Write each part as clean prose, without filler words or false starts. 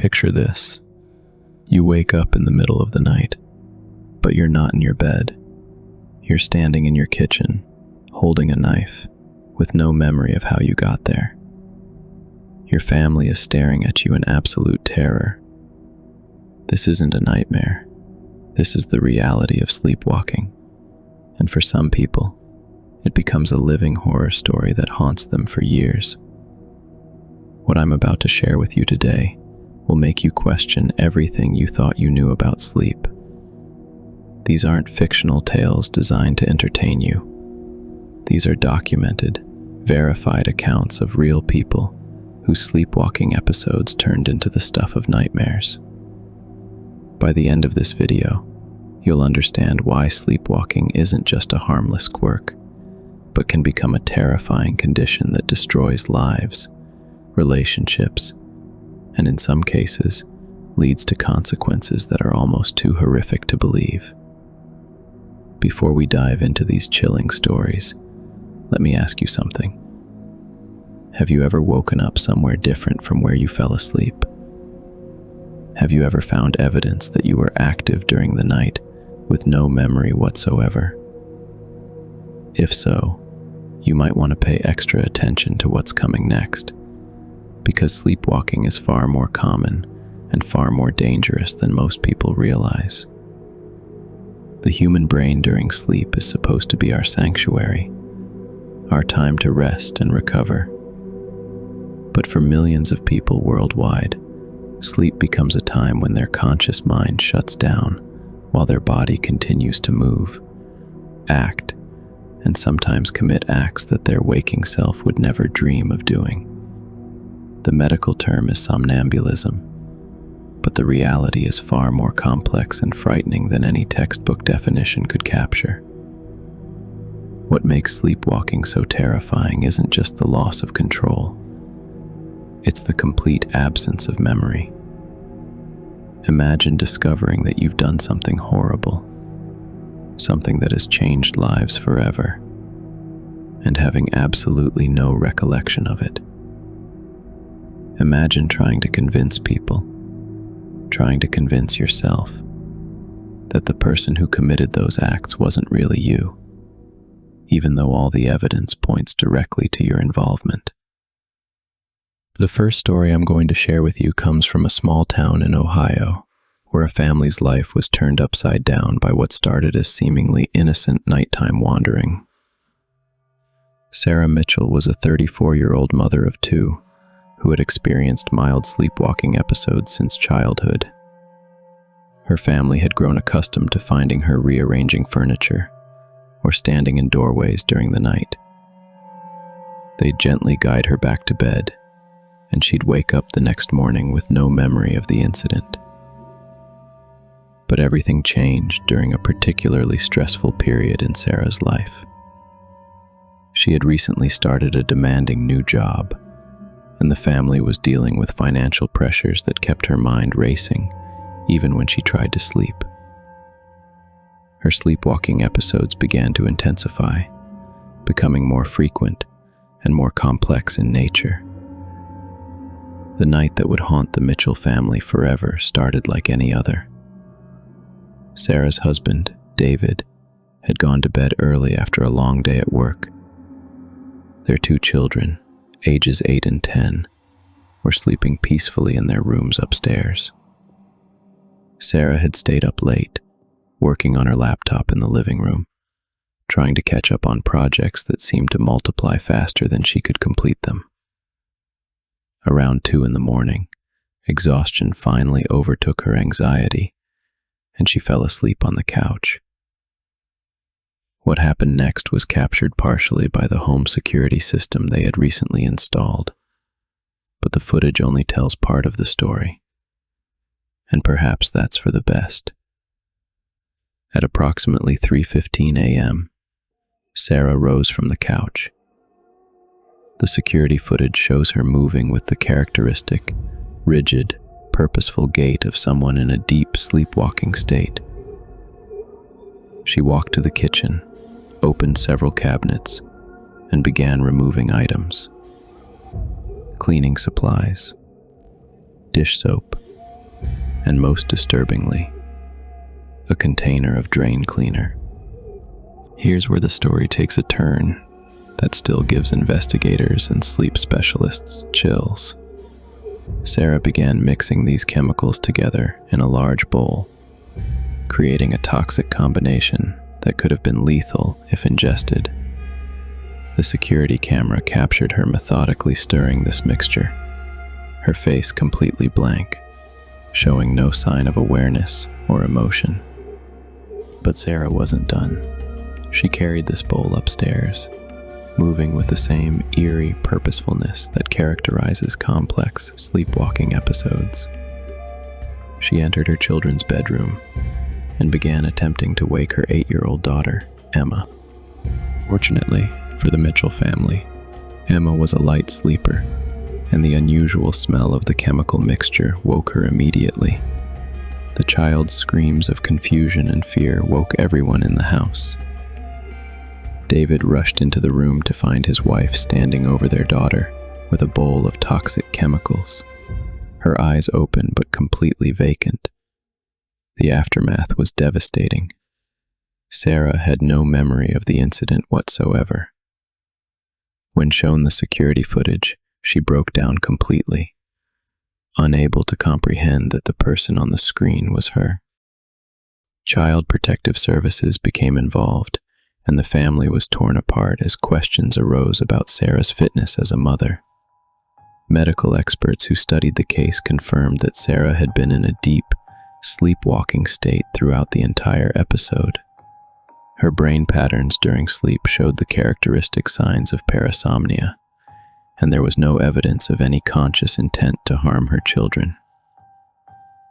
Picture this. You wake up in the middle of the night, but you're not in your bed. You're standing in your kitchen, holding a knife, with no memory of how you got there. Your family is staring at you in absolute terror. This isn't a nightmare. This is the reality of sleepwalking. And for some people, it becomes a living horror story that haunts them for years. What I'm about to share with you today will make you question everything you thought you knew about sleep. These aren't fictional tales designed to entertain you. These are documented, verified accounts of real people whose sleepwalking episodes turned into the stuff of nightmares. By the end of this video, you'll understand why sleepwalking isn't just a harmless quirk, but can become a terrifying condition that destroys lives, relationships, and in some cases, leads to consequences that are almost too horrific to believe. Before we dive into these chilling stories, let me ask you something. Have you ever woken up somewhere different from where you fell asleep? Have you ever found evidence that you were active during the night with no memory whatsoever? If so, you might want to pay extra attention to what's coming next, because sleepwalking is far more common and far more dangerous than most people realize. The human brain during sleep is supposed to be our sanctuary, our time to rest and recover. But for millions of people worldwide, sleep becomes a time when their conscious mind shuts down while their body continues to move, act, and sometimes commit acts that their waking self would never dream of doing. The medical term is somnambulism, but the reality is far more complex and frightening than any textbook definition could capture. What makes sleepwalking so terrifying isn't just the loss of control. It's the complete absence of memory. Imagine discovering that you've done something horrible, something that has changed lives forever, and having absolutely no recollection of it. Imagine trying to convince people, trying to convince yourself, that the person who committed those acts wasn't really you, even though all the evidence points directly to your involvement. The first story I'm going to share with you comes from a small town in Ohio, where a family's life was turned upside down by what started as seemingly innocent nighttime wandering. Sarah Mitchell was a 34-year-old mother of two who had experienced mild sleepwalking episodes since childhood. Her family had grown accustomed to finding her rearranging furniture or standing in doorways during the night. They'd gently guide her back to bed, and she'd wake up the next morning with no memory of the incident. But everything changed during a particularly stressful period in Sarah's life. She had recently started a demanding new job, and the family was dealing with financial pressures that kept her mind racing, even when she tried to sleep. Her sleepwalking episodes began to intensify, becoming more frequent and more complex in nature. The night that would haunt the Mitchell family forever started like any other. Sarah's husband, David, had gone to bed early after a long day at work. Their two children, ages 8 and 10, were sleeping peacefully in their rooms upstairs. Sarah had stayed up late, working on her laptop in the living room, trying to catch up on projects that seemed to multiply faster than she could complete them. Around 2 in the morning, exhaustion finally overtook her anxiety, and she fell asleep on the couch. What happened next was captured partially by the home security system they had recently installed, but the footage only tells part of the story, and perhaps that's for the best. At approximately 3:15 a.m., Sarah rose from the couch. The security footage shows her moving with the characteristic, rigid, purposeful gait of someone in a deep sleepwalking state. She walked to the kitchen, opened several cabinets, and began removing items. Cleaning supplies, dish soap, and most disturbingly, a container of drain cleaner. Here's where the story takes a turn that still gives investigators and sleep specialists chills. Sarah began mixing these chemicals together in a large bowl, creating a toxic combination that could have been lethal if ingested. The security camera captured her methodically stirring this mixture, her face completely blank, showing no sign of awareness or emotion. But Sarah wasn't done. She carried this bowl upstairs, moving with the same eerie purposefulness that characterizes complex sleepwalking episodes. She entered her children's bedroom and began attempting to wake her 8-year-old daughter, Emma. Fortunately for the Mitchell family, Emma was a light sleeper, and the unusual smell of the chemical mixture woke her immediately. The child's screams of confusion and fear woke everyone in the house. David rushed into the room to find his wife standing over their daughter with a bowl of toxic chemicals, her eyes open but completely vacant. The aftermath was devastating. Sarah had no memory of the incident whatsoever. When shown the security footage, she broke down completely, unable to comprehend that the person on the screen was her. Child Protective Services became involved, and the family was torn apart as questions arose about Sarah's fitness as a mother. Medical experts who studied the case confirmed that Sarah had been in a deep, sleepwalking state throughout the entire episode. Her brain patterns during sleep showed the characteristic signs of parasomnia, and there was no evidence of any conscious intent to harm her children.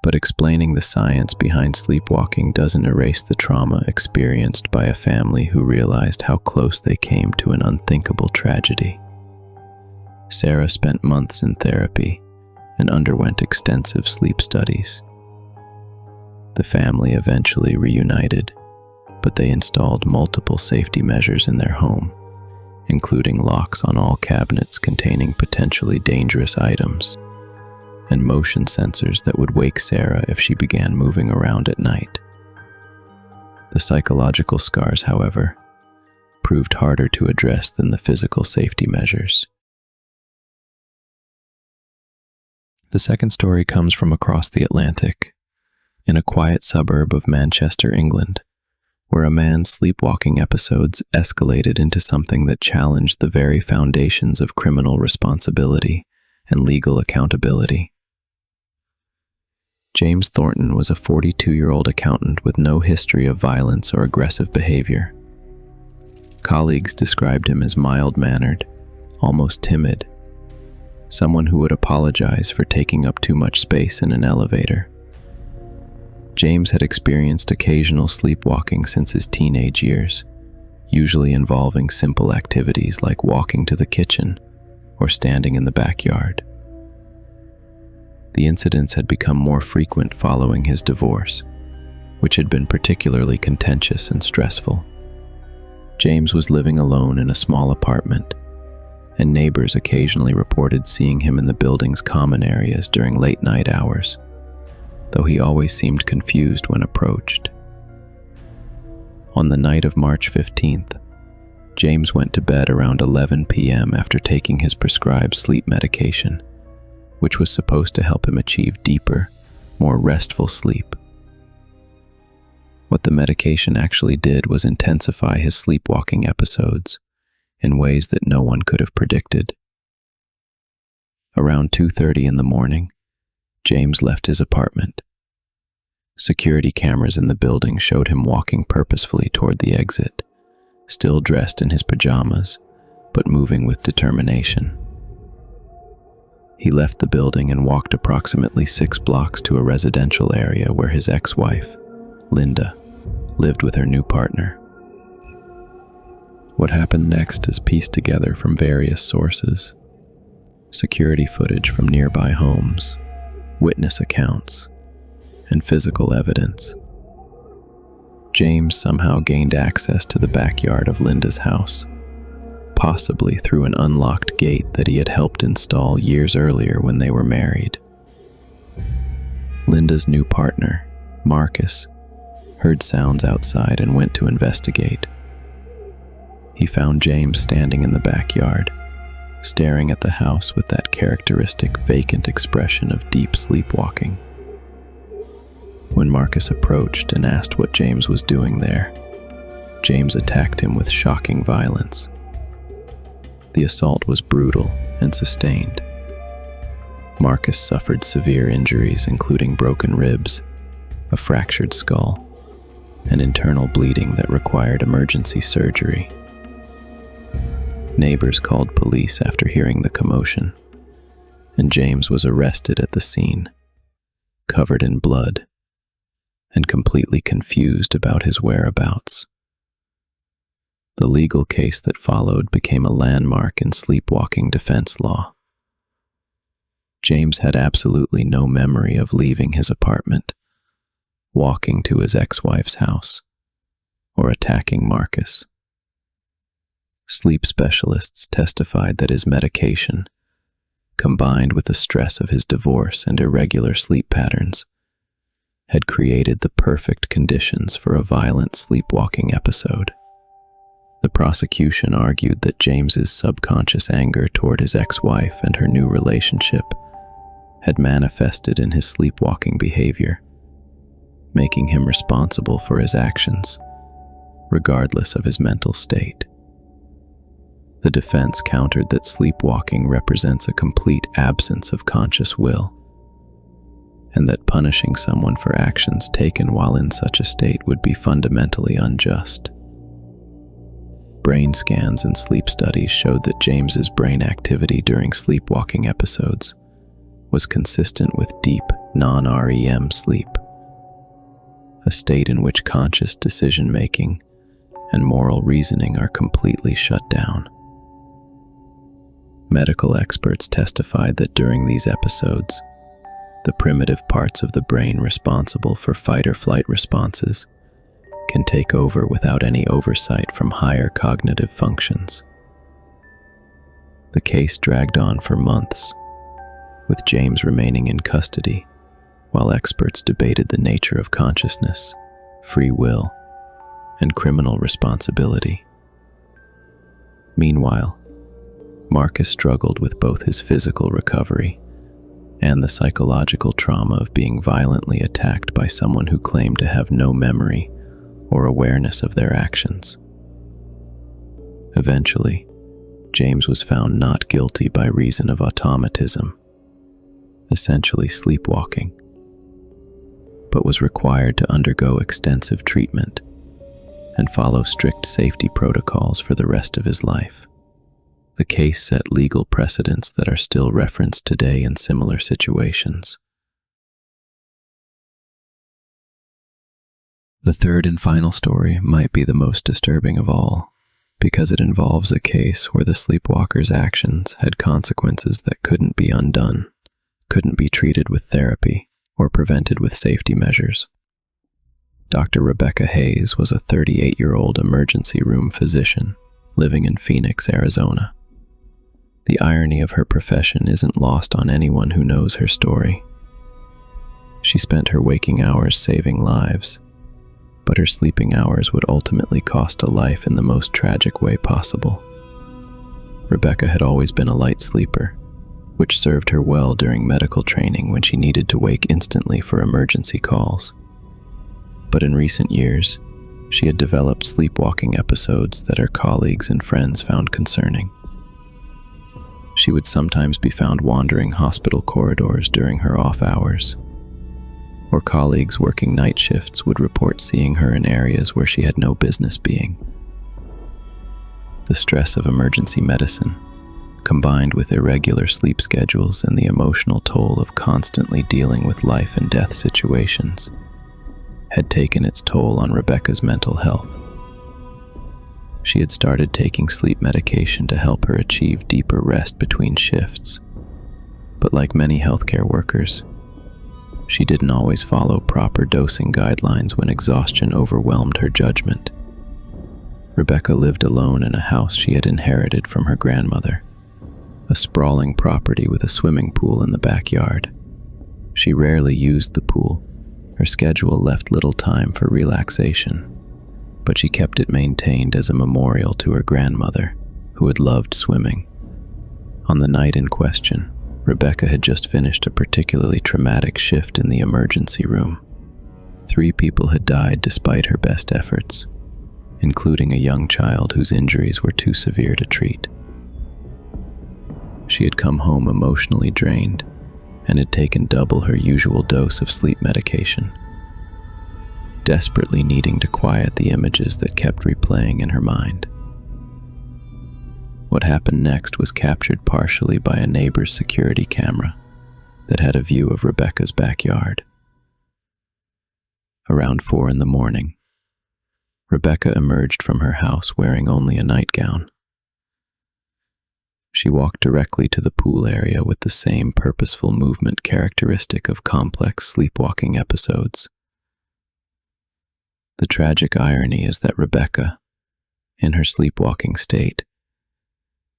But explaining the science behind sleepwalking doesn't erase the trauma experienced by a family who realized how close they came to an unthinkable tragedy. Sarah spent months in therapy and underwent extensive sleep studies. The family eventually reunited, but they installed multiple safety measures in their home, including locks on all cabinets containing potentially dangerous items, and motion sensors that would wake Sarah if she began moving around at night. The psychological scars, however, proved harder to address than the physical safety measures. The second story comes from across the Atlantic, in a quiet suburb of Manchester, England, where a man's sleepwalking episodes escalated into something that challenged the very foundations of criminal responsibility and legal accountability. James Thornton was a 42-year-old accountant with no history of violence or aggressive behavior. Colleagues described him as mild-mannered, almost timid, someone who would apologize for taking up too much space in an elevator. James had experienced occasional sleepwalking since his teenage years, usually involving simple activities like walking to the kitchen or standing in the backyard. The incidents had become more frequent following his divorce, which had been particularly contentious and stressful. James was living alone in a small apartment, and neighbors occasionally reported seeing him in the building's common areas during late-night hours, though he always seemed confused when approached. On the night of March 15th, James went to bed around 11 p.m. after taking his prescribed sleep medication, which was supposed to help him achieve deeper, more restful sleep. What the medication actually did was intensify his sleepwalking episodes in ways that no one could have predicted. Around 2:30 in the morning, James left his apartment. Security cameras in the building showed him walking purposefully toward the exit, still dressed in his pajamas, but moving with determination. He left the building and walked approximately 6 blocks to a residential area where his ex-wife, Linda, lived with her new partner. What happened next is pieced together from various sources: security footage from nearby homes, witness accounts, and physical evidence. James somehow gained access to the backyard of Linda's house, possibly through an unlocked gate that he had helped install years earlier when they were married. Linda's new partner, Marcus, heard sounds outside and went to investigate. He found James standing in the backyard, staring at the house with that characteristic vacant expression of deep sleepwalking. When Marcus approached and asked what James was doing there, James attacked him with shocking violence. The assault was brutal and sustained. Marcus suffered severe injuries, including broken ribs, a fractured skull, and internal bleeding that required emergency surgery. Neighbors called police after hearing the commotion, and James was arrested at the scene, covered in blood and completely confused about his whereabouts. The legal case that followed became a landmark in sleepwalking defense law. James had absolutely no memory of leaving his apartment, walking to his ex-wife's house, or attacking Marcus. Sleep specialists testified that his medication, combined with the stress of his divorce and irregular sleep patterns, had created the perfect conditions for a violent sleepwalking episode. The prosecution argued that James's subconscious anger toward his ex-wife and her new relationship had manifested in his sleepwalking behavior, making him responsible for his actions, regardless of his mental state. The defense countered that sleepwalking represents a complete absence of conscious will, and that punishing someone for actions taken while in such a state would be fundamentally unjust. Brain scans and sleep studies showed that James's brain activity during sleepwalking episodes was consistent with deep, non-REM sleep, a state in which conscious decision-making and moral reasoning are completely shut down. Medical experts testified that during these episodes, the primitive parts of the brain responsible for fight-or-flight responses can take over without any oversight from higher cognitive functions. The case dragged on for months, with James remaining in custody, while experts debated the nature of consciousness, free will, and criminal responsibility. Meanwhile, Marcus struggled with both his physical recovery and the psychological trauma of being violently attacked by someone who claimed to have no memory or awareness of their actions. Eventually, James was found not guilty by reason of automatism, essentially sleepwalking, but was required to undergo extensive treatment and follow strict safety protocols for the rest of his life. The case set legal precedents that are still referenced today in similar situations. The third and final story might be the most disturbing of all, because it involves a case where the sleepwalker's actions had consequences that couldn't be undone, couldn't be treated with therapy, or prevented with safety measures. Dr. Rebecca Hayes was a 38-year-old emergency room physician living in Phoenix, Arizona. The irony of her profession isn't lost on anyone who knows her story. She spent her waking hours saving lives, but her sleeping hours would ultimately cost a life in the most tragic way possible. Rebecca had always been a light sleeper, which served her well during medical training when she needed to wake instantly for emergency calls. But in recent years, she had developed sleepwalking episodes that her colleagues and friends found concerning. She would sometimes be found wandering hospital corridors during her off hours, or colleagues working night shifts would report seeing her in areas where she had no business being. The stress of emergency medicine, combined with irregular sleep schedules and the emotional toll of constantly dealing with life and death situations, had taken its toll on Rebecca's mental health. She had started taking sleep medication to help her achieve deeper rest between shifts, but like many healthcare workers, she didn't always follow proper dosing guidelines when exhaustion overwhelmed her judgment. Rebecca lived alone in a house she had inherited from her grandmother, a sprawling property with a swimming pool in the backyard. She rarely used the pool. Her schedule left little time for relaxation, but she kept it maintained as a memorial to her grandmother, who had loved swimming. On the night in question, Rebecca had just finished a particularly traumatic shift in the emergency room. 3 people had died despite her best efforts, including a young child whose injuries were too severe to treat. She had come home emotionally drained and had taken double her usual dose of sleep medication, desperately needing to quiet the images that kept replaying in her mind. What happened next was captured partially by a neighbor's security camera that had a view of Rebecca's backyard. Around 4 in the morning, Rebecca emerged from her house wearing only a nightgown. She walked directly to the pool area with the same purposeful movement characteristic of complex sleepwalking episodes. The tragic irony is that Rebecca, in her sleepwalking state,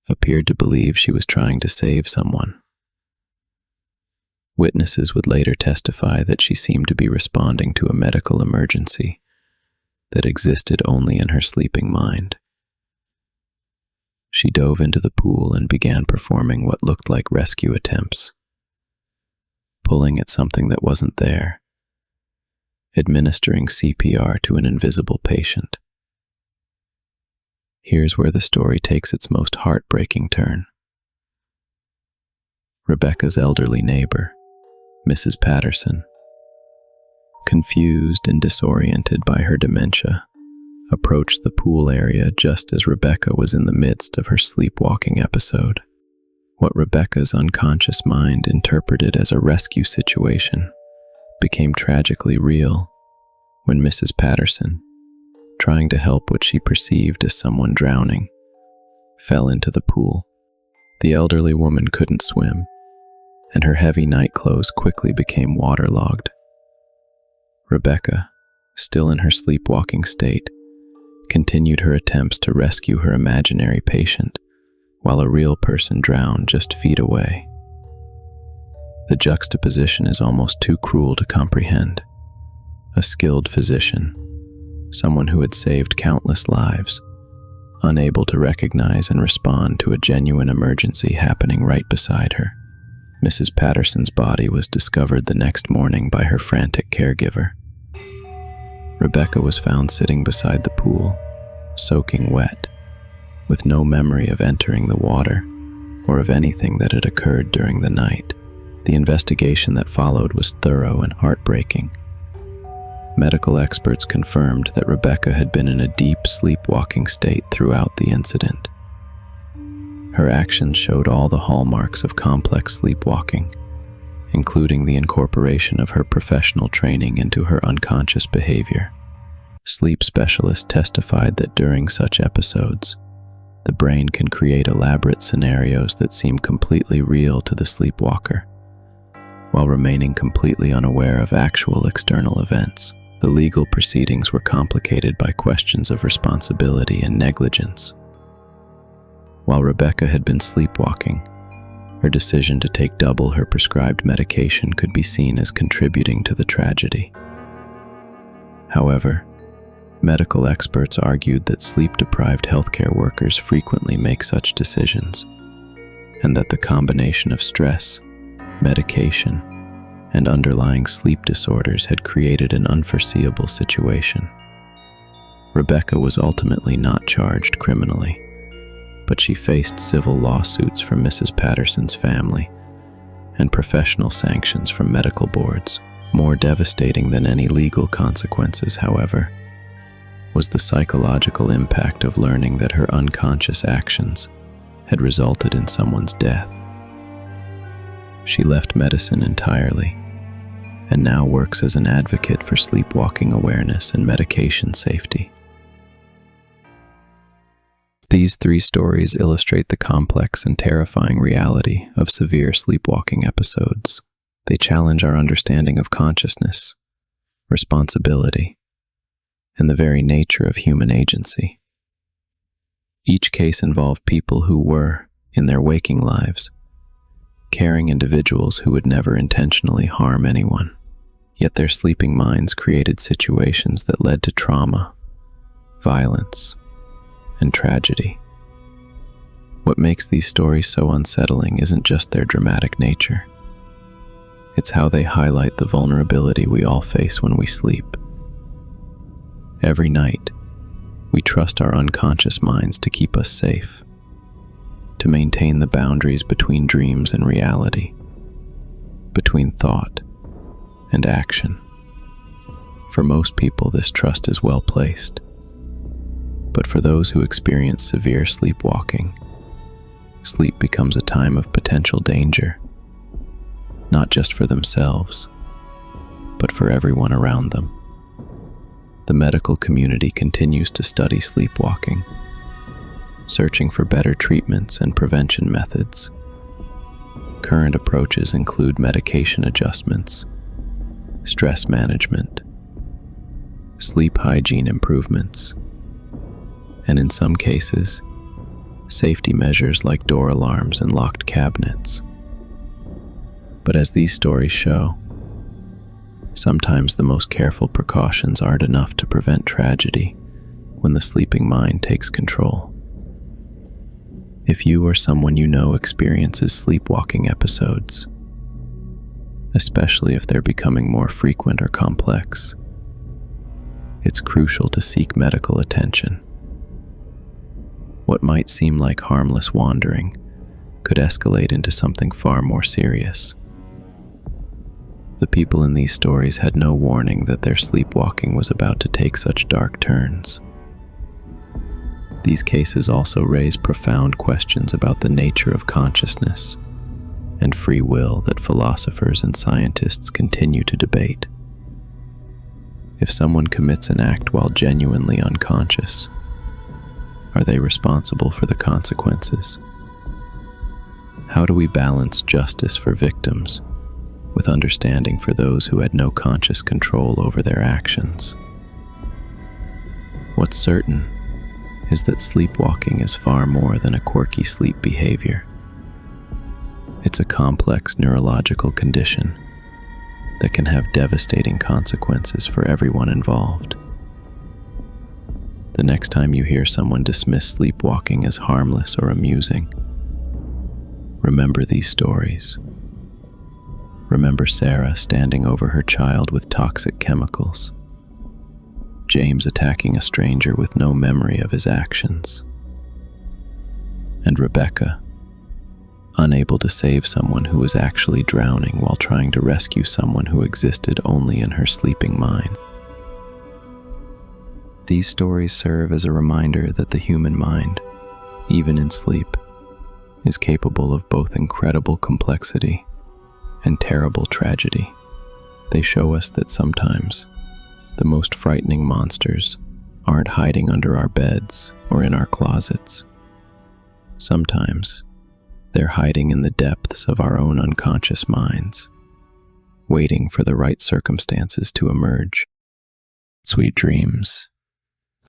appeared to believe she was trying to save someone. Witnesses would later testify that she seemed to be responding to a medical emergency that existed only in her sleeping mind. She dove into the pool and began performing what looked like rescue attempts, pulling at something that wasn't there, administering CPR to an invisible patient. Here's where the story takes its most heartbreaking turn. Rebecca's elderly neighbor, Mrs. Patterson, confused and disoriented by her dementia, approached the pool area just as Rebecca was in the midst of her sleepwalking episode. What Rebecca's unconscious mind interpreted as a rescue situation became tragically real when Mrs. Patterson, trying to help what she perceived as someone drowning, fell into the pool. The elderly woman couldn't swim, and her heavy night clothes quickly became waterlogged. Rebecca, still in her sleepwalking state, continued her attempts to rescue her imaginary patient, while a real person drowned just feet away. The juxtaposition is almost too cruel to comprehend. A skilled physician, someone who had saved countless lives, unable to recognize and respond to a genuine emergency happening right beside her. Mrs. Patterson's body was discovered the next morning by her frantic caregiver. Rebecca was found sitting beside the pool, soaking wet, with no memory of entering the water or of anything that had occurred during the night. The investigation that followed was thorough and heartbreaking. Medical experts confirmed that Rebecca had been in a deep sleepwalking state throughout the incident. Her actions showed all the hallmarks of complex sleepwalking, including the incorporation of her professional training into her unconscious behavior. Sleep specialists testified that during such episodes, the brain can create elaborate scenarios that seem completely real to the sleepwalker, while remaining completely unaware of actual external events. The legal proceedings were complicated by questions of responsibility and negligence. While Rebecca had been sleepwalking, her decision to take double her prescribed medication could be seen as contributing to the tragedy. However, medical experts argued that sleep-deprived healthcare workers frequently make such decisions, and that the combination of stress, medication, and underlying sleep disorders had created an unforeseeable situation. Rebecca was ultimately not charged criminally, but she faced civil lawsuits from Mrs. Patterson's family and professional sanctions from medical boards. More devastating than any legal consequences, however, was the psychological impact of learning that her unconscious actions had resulted in someone's death. She left medicine entirely, and now works as an advocate for sleepwalking awareness and medication safety. These 3 stories illustrate the complex and terrifying reality of severe sleepwalking episodes. They challenge our understanding of consciousness, responsibility, and the very nature of human agency. Each case involved people who were, in their waking lives, caring individuals who would never intentionally harm anyone. Yet their sleeping minds created situations that led to trauma, violence, and tragedy. What makes these stories so unsettling isn't just their dramatic nature. It's how they highlight the vulnerability we all face when we sleep. Every night, we trust our unconscious minds to keep us safe, to maintain the boundaries between dreams and reality, between thought and action. For most people, this trust is well placed. But for those who experience severe sleepwalking, sleep becomes a time of potential danger, not just for themselves, but for everyone around them. The medical community continues to study sleepwalking, searching for better treatments and prevention methods. Current approaches include medication adjustments, stress management, sleep hygiene improvements, and in some cases, safety measures like door alarms and locked cabinets. But as these stories show, sometimes the most careful precautions aren't enough to prevent tragedy when the sleeping mind takes control. If you or someone you know experiences sleepwalking episodes, especially if they're becoming more frequent or complex, it's crucial to seek medical attention. What might seem like harmless wandering could escalate into something far more serious. The people in these stories had no warning that their sleepwalking was about to take such dark turns. These cases also raise profound questions about the nature of consciousness and free will that philosophers and scientists continue to debate. If someone commits an act while genuinely unconscious, are they responsible for the consequences? How do we balance justice for victims with understanding for those who had no conscious control over their actions? What's certain is that sleepwalking is far more than a quirky sleep behavior. It's a complex neurological condition that can have devastating consequences for everyone involved. The next time you hear someone dismiss sleepwalking as harmless or amusing, remember these stories. Remember Sarah standing over her child with toxic chemicals, James attacking a stranger with no memory of his actions, and Rebecca, unable to save someone who was actually drowning while trying to rescue someone who existed only in her sleeping mind. These stories serve as a reminder that the human mind, even in sleep, is capable of both incredible complexity and terrible tragedy. They show us that sometimes the most frightening monsters aren't hiding under our beds or in our closets. Sometimes they're hiding in the depths of our own unconscious minds, waiting for the right circumstances to emerge. Sweet dreams.